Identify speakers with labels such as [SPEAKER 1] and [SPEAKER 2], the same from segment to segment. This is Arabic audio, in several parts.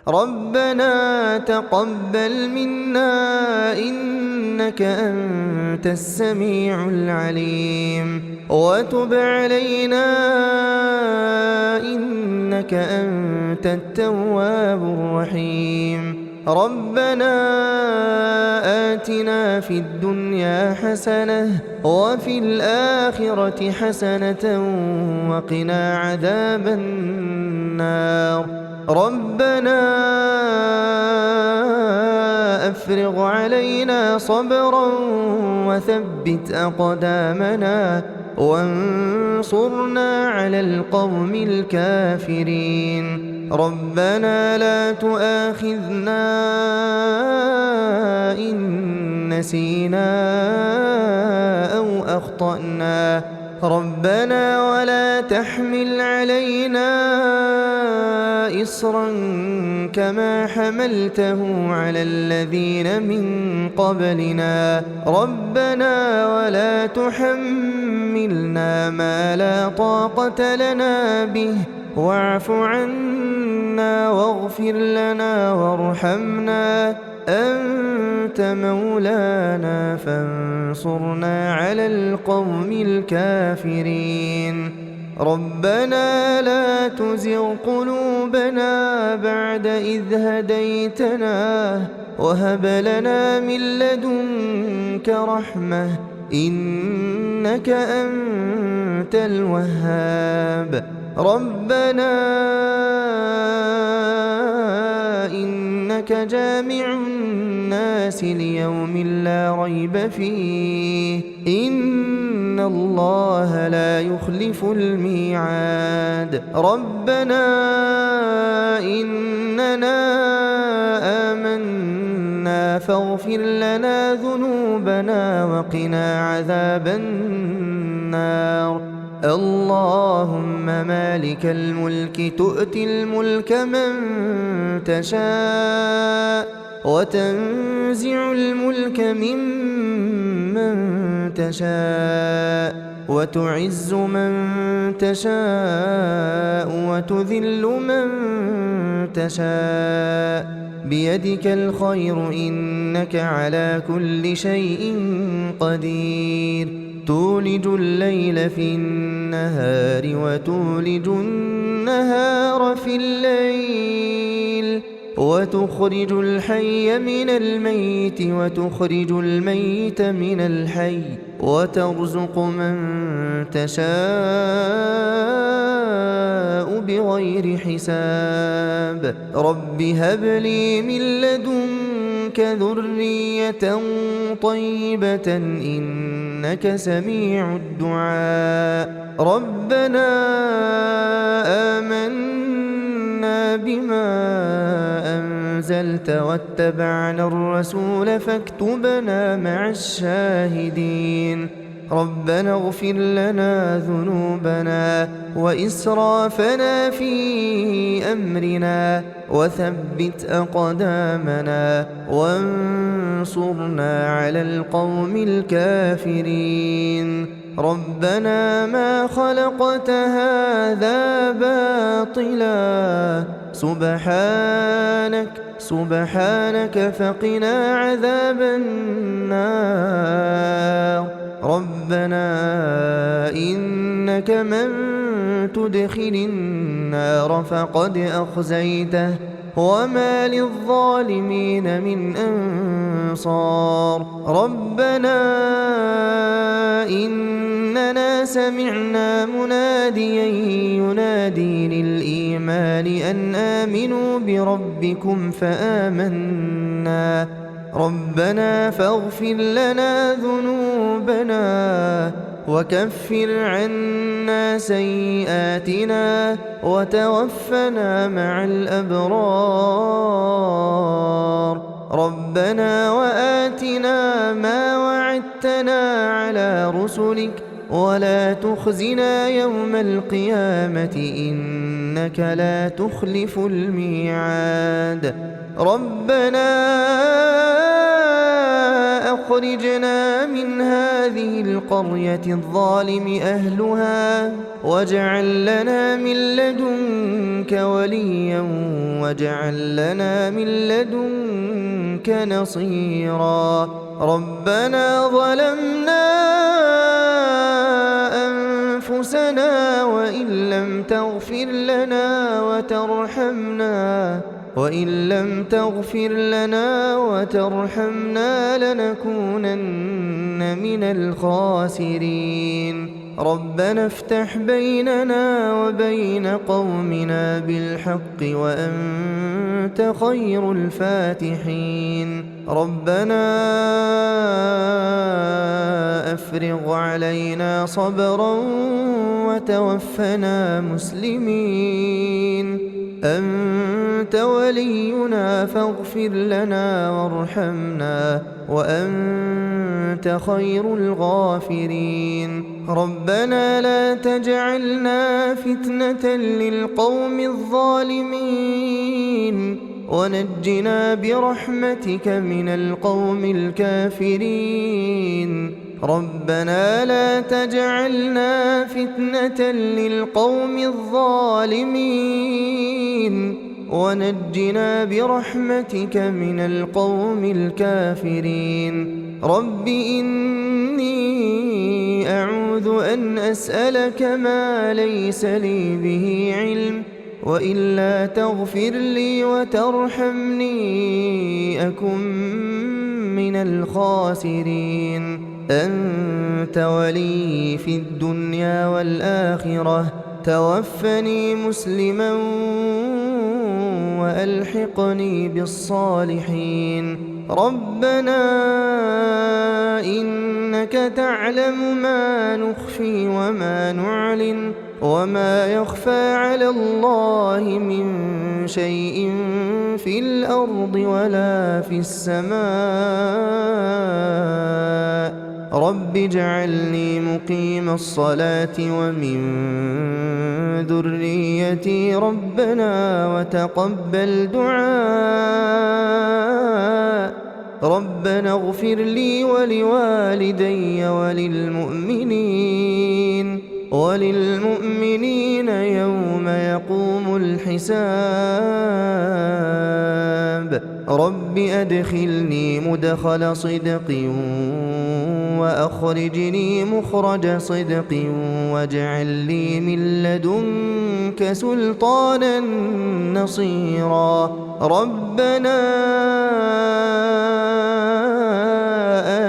[SPEAKER 1] ربنا تقبل منا إنك أنت السميع العليم وتب علينا إنك أنت التواب الرحيم ربنا آتنا في الدنيا حسنة وفي الآخرة حسنة وقنا عذاب النار ربنا أفرغ علينا صبرا وثبت أقدامنا وانصرنا على القوم الكافرين ربنا لا تؤاخذنا إن نسينا أو أخطأنا ربنا ولا تحمل علينا إصرا كما حملته على الذين من قبلنا ربنا ولا تحملنا ما لا طاقة لنا به واعف عنا واغفر لنا وارحمنا أنت مولانا فانصرنا على القوم الكافرين ربنا لا تزغ قلوبنا بعد إذ هديتنا وهب لنا من لدنك رحمة إنك أنت الوهاب ربنا إنك جامع الناس ليوم لا ريب فيه إن الله لا يخلف الميعاد ربنا إننا آمنا فاغفر لنا ذنوبنا وقنا عذاب النار اللهم مالك الملك تؤتي الملك من تشاء وتنزع الملك ممن تشاء وتعز من تشاء وتذل من تشاء بيدك الخير إنك على كل شيء قدير تولج الليل في النهار وتولج النهار في الليل وتخرج الحي من الميت وتخرج الميت من الحي وترزق من تشاء بغير حساب رب هب لي من لدنك ذرية طيبة إنك سميع الدعاء ربنا آمنا بما أنزلت واتبعنا الرسول فاكتبنا مع الشاهدين ربنا اغفر لنا ذنوبنا وإسرافنا في أمرنا وثبت أقدامنا وانصرنا على القوم الكافرين ربنا ما خلقت هذا باطلا سبحانك فقنا عذاب النار ربنا إنك من تدخل النار فقد أخزيته وما للظالمين من أنصار ربنا إننا سمعنا مناديا ينادي للإيمان أن آمنوا بربكم فآمنا ربنا فاغفر لنا ذنوبنا وكفر عنا سيئاتنا وتوفنا مع الأبرار ربنا وآتنا ما وعدتنا على رسلك ولا تخزنا يوم القيامة إنك لا تخلف الميعاد ربنا أخرجنا من هذه القرية الظالم أهلها واجعل لنا من لدنك وليا واجعل لنا من لدنك نصيرا. ربنا ظلمنا أنفسنا وإن لم تغفر لنا وترحمنا لنكونن من الخاسرين. ربنا افتح بيننا وبين قومنا بالحق وأنت خير الفاتحين. ربنا أفرغ علينا صبرا وتوفنا مسلمين. أنت ولينا فاغفر لنا وارحمنا وأنت خير الغافرين. ربنا لا تجعلنا فتنة للقوم الظالمين ونجنا برحمتك من القوم الكافرين. ربنا لا تجعلنا فتنة للقوم الظالمين ونجنا برحمتك من القوم الكافرين. رب إني أعوذ أن أسألك ما ليس لي به علم وإلا تغفر لي وترحمني أكن من الخاسرين. أنت ولي في الدنيا والآخرة توفني مسلما وألحقني بالصالحين. ربنا إنك تعلم ما نخفي وما نعلن وما يخفى على الله من شيء في الأرض ولا في السماء. رب اجعلني مقيم الصلاة ومن ذريتي ربنا وتقبل دعاء. ربنا اغفر لي ولوالدي وللمؤمنين يوم يقوم الحساب. رب أدخلني مدخل صدق وأخرجني مخرج صدق واجعل لي من لدنك سلطانا نصيرا. ربنا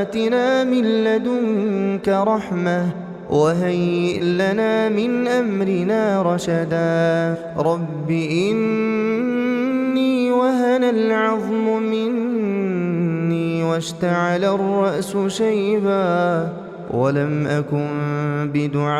[SPEAKER 1] آتنا من لدنك رحمة وهيئ لنا من أمرنا رشدا. رب إني وهن العظم مني واشتعل الرأس شيبا ولم أكن بدعائك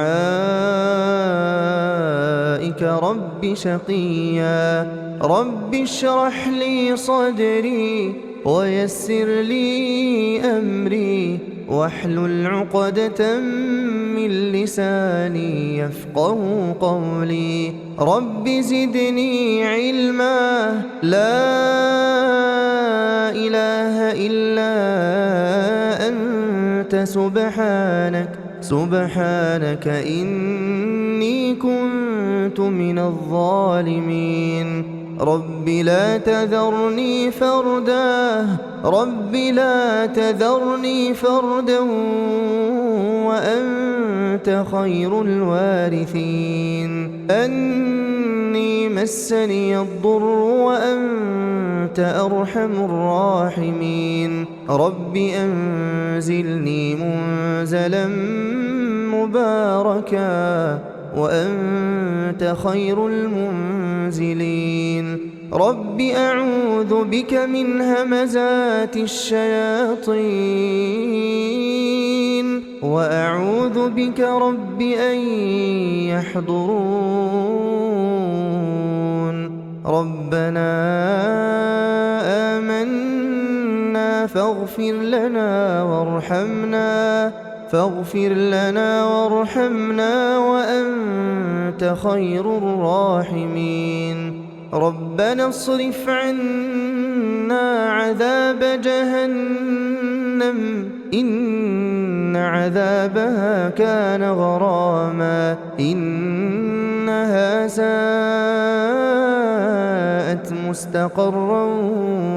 [SPEAKER 1] رب شقيا. رب اشرح لي صدري ويسر لي أمري واحلل عقدة من لساني يفقه قولي. رب زدني علما لا إله إلا أنت سبحانك إني كنت من الظالمين. رب لا تذرني فردا وأنت خير الوارثين. أني مسني الضر وأنت أرحم الراحمين. رب أنزلني منزلا مباركا وأنت خير المنزلين. رب أعوذ بك من همزات الشياطين وأعوذ بك رب أن يحضرون. ربنا آمنا فاغفر لنا وارحمنا وأنت خير الراحمين. ربنا اصرف عنا عذاب جهنم إن عذابها كان غراما إنها ساءت مستقرا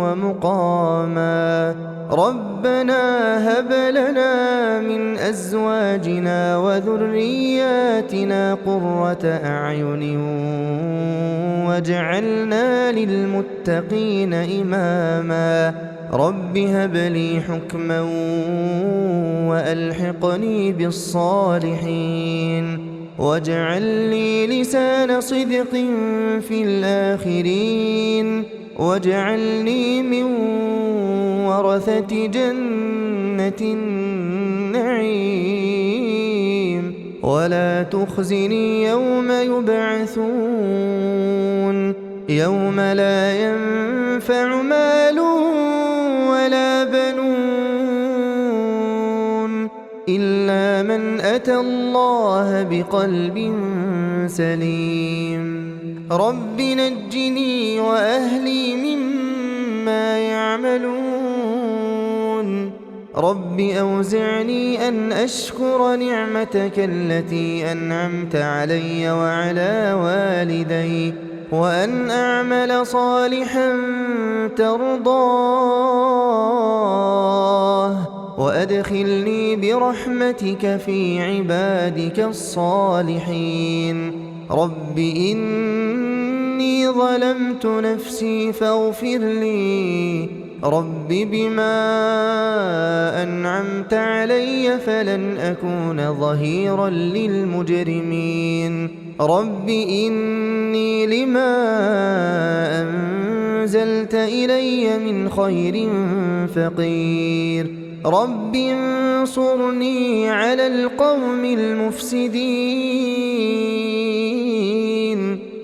[SPEAKER 1] ومقاما ربنا هب لنا من أزواجنا وذرياتنا قرة أعين واجعلنا للمتقين إماما رب هب لي حكما وألحقني بالصالحين واجعل لي لسان صدق في الآخرين واجعلني من ورثة جنة النعيم ولا تخزني يوم يبعثون يوم لا ينفع مال ولا بنون إلا من أتى الله بقلب سليم رب نجني وأهلي مما يعملون رب أوزعني أن أشكر نعمتك التي أنعمت علي وعلى والدي وأن أعمل صالحا ترضاه وأدخلني برحمتك في عبادك الصالحين رب إني ظلمت نفسي فاغفر لي رب بما أنعمت علي فلن أكون ظهيرا للمجرمين رب إني لما أنزلت إلي من خير فقير رب انصرني على القوم المفسدين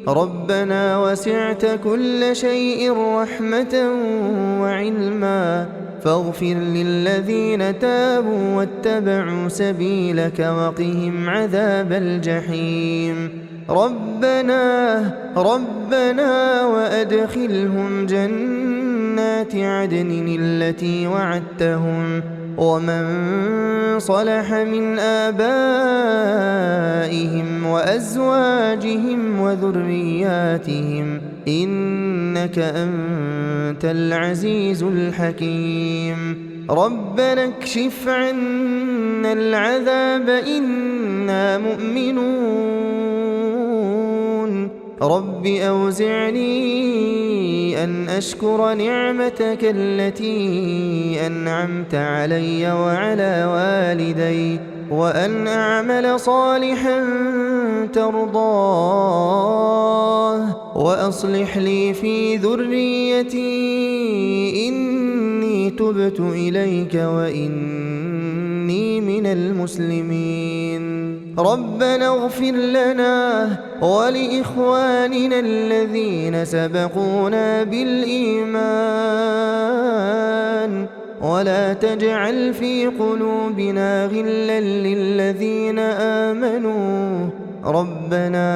[SPEAKER 1] ربنا وسعت كل شيء رحمة وعلما فاغفر للذين تابوا واتبعوا سبيلك وقهم عذاب الجحيم ربنا وأدخلهم جنات عدن التي وعدتهم ومن صلح من آبائهم وأزواجهم وذرياتهم إنك أنت العزيز الحكيم ربنا اكشف عنا العذاب إنا مؤمنون رب أوزعني أن أشكر نعمتك التي أنعمت علي وعلى والدي وأن أعمل صالحا ترضاه وأصلح لي في ذريتي إني تبت إليك وإني من المسلمين ربنا اغفر لنا ولإخواننا الذين سبقونا بالإيمان ولا تجعل في قلوبنا غلا للذين آمنوا ربنا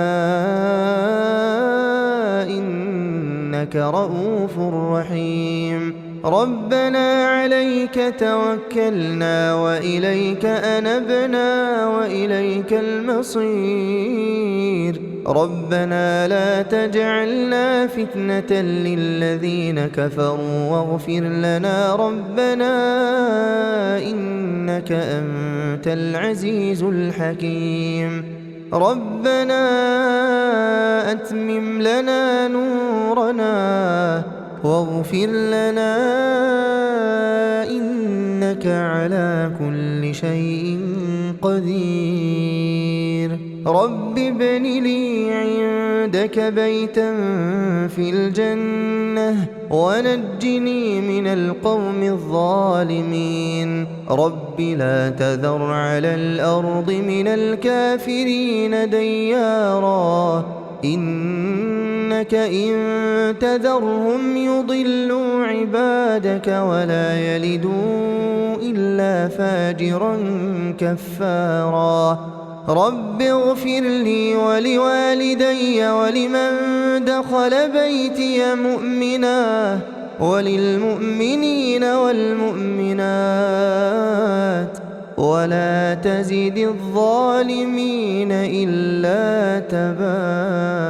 [SPEAKER 1] إنك رؤوف رحيم ربنا عليك توكلنا وإليك أنبنا وإليك المصير ربنا لا تجعلنا فتنة للذين كفروا واغفر لنا ربنا إنك أنت العزيز الحكيم ربنا أتمم لنا نورنا واغفر لنا إنك على كل شيء قدير رب ابن لي عندك بيتا في الجنة ونجني من القوم الظالمين رب لا تذر على الأرض من الكافرين ديارا إنك إن تذرهم يضلوا عبادك ولا يلدوا إلا فاجرا كفارا رب اغفر لي ولوالدي ولمن دخل بيتي مؤمنا وللمؤمنين والمؤمنات ولا تزد الظالمين إلا تباراً.